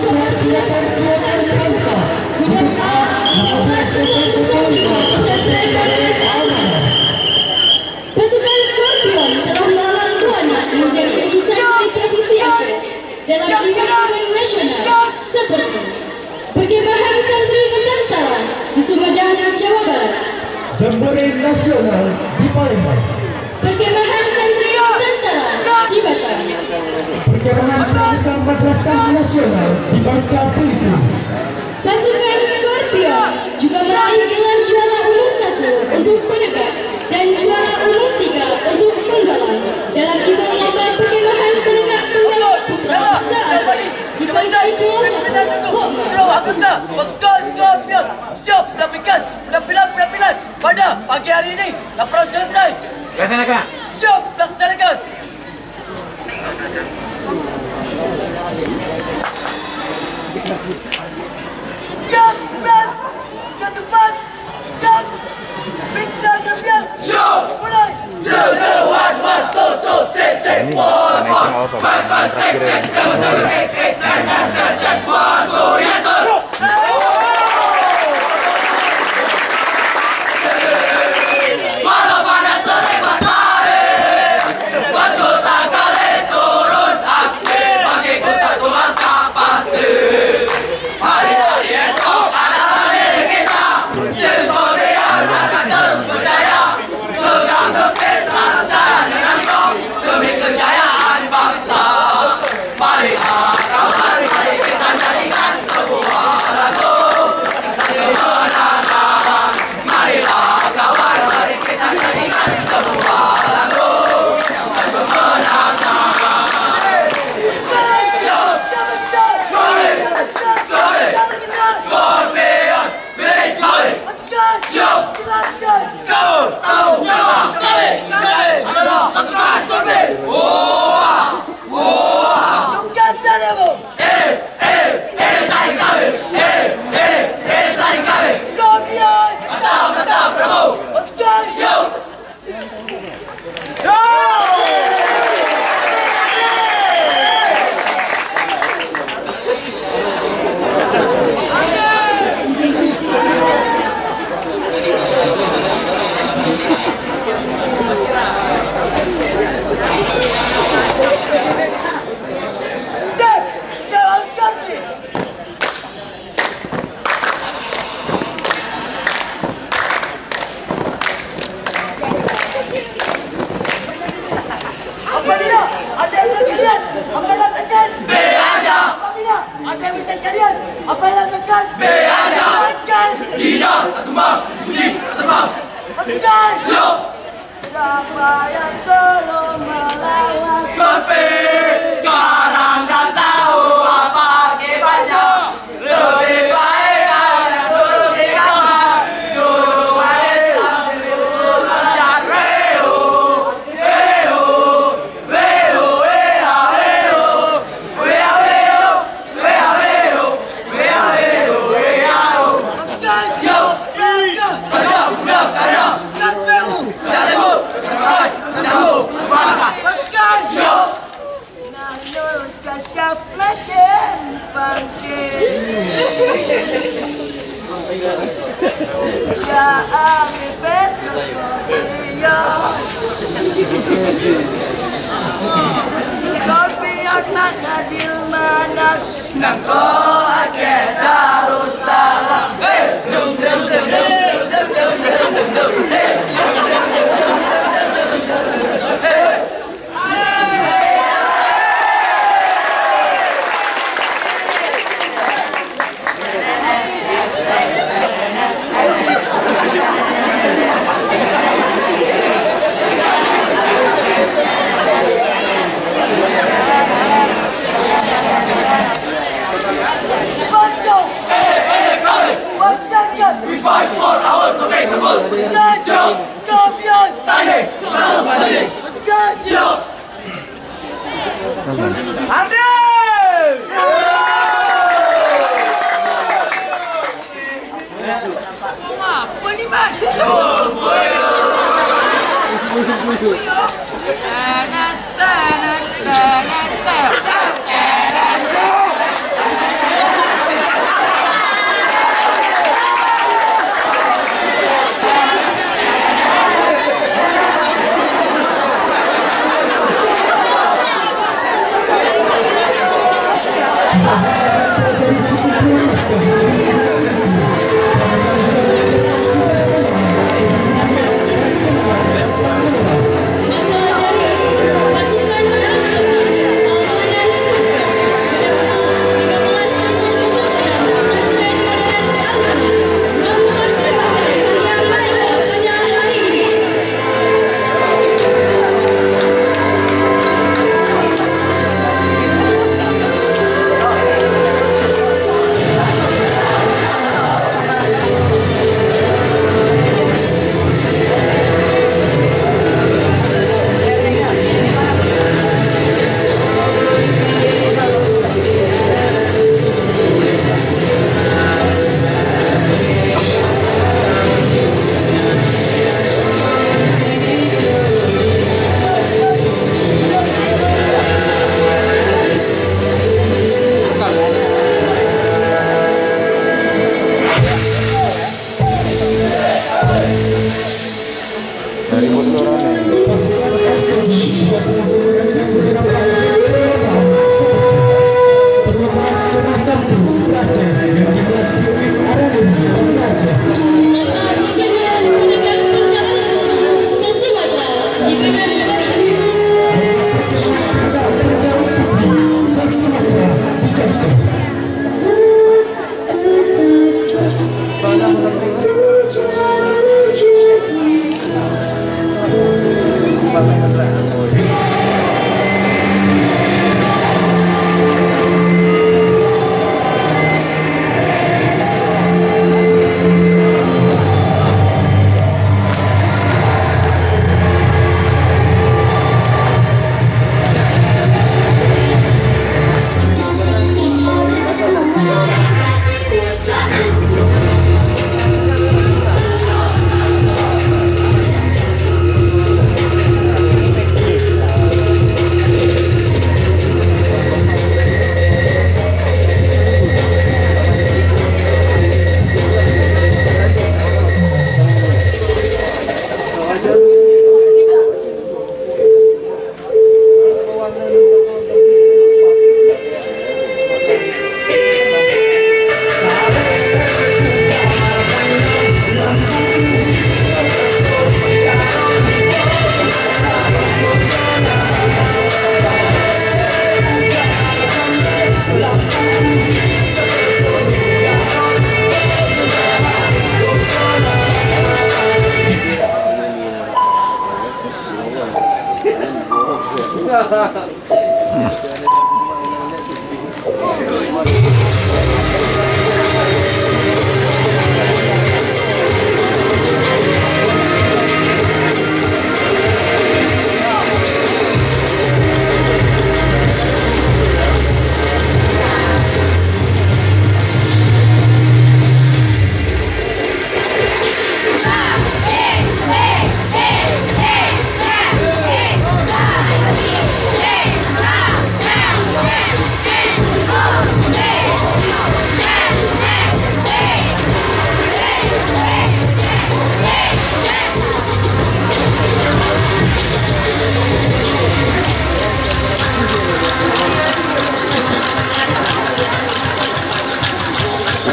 Pasukan Scorpion telah melawan tuan menjadi insan provinsi Aceh dalam event nasional seperti Perkemahan Santri Nusantara di Sumedang, Jawa Barat, Jambore Nasional di Palembang, Perkemahan Santri Nusantara di Batam, Perkemahan Pramuka Madrasah Nasional di Bangka Belitung. Pasukan Scorpion juga meraih gelar juara umum 1 untuk penegak dan juara umum 3 untuk penggalang dalam event lomba perkemahan penegak tunggal putra se-Aceh di Bangka Anggota pasukan Scorpion siap melakukan penampilan pada pagi hari ini. Laporan selesai. Laksanakan. Siap laksanakan. Siap dan satu pas dan bisa kemudian. Siap. Mulai. 0, 1, 2, 3, 4, 5, 6, 7, 8, 9, 10, 11, 12, 13, 14, 15, 16, 17, 18, 19, 20, yes sir. Sekarang dah tahu apa akibatnya. Lebih baik kalian duduk di kamar, duduk pada sambil belajar. Reo, reo, reo, wea, reo, wea, reo, wea, reo, wea, reo, wea, reo. Siap, siap, budak karya. Siap, baik, tangguh, berangkat. Siap. Scorpion mengadil manak Nangko Aceh Darussalam. Hey, dum dum dum dum dum dum dum dum. Hey.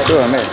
Betul, Ahmed.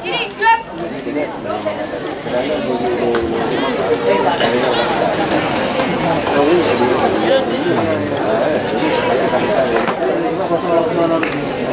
Kiri, gerak.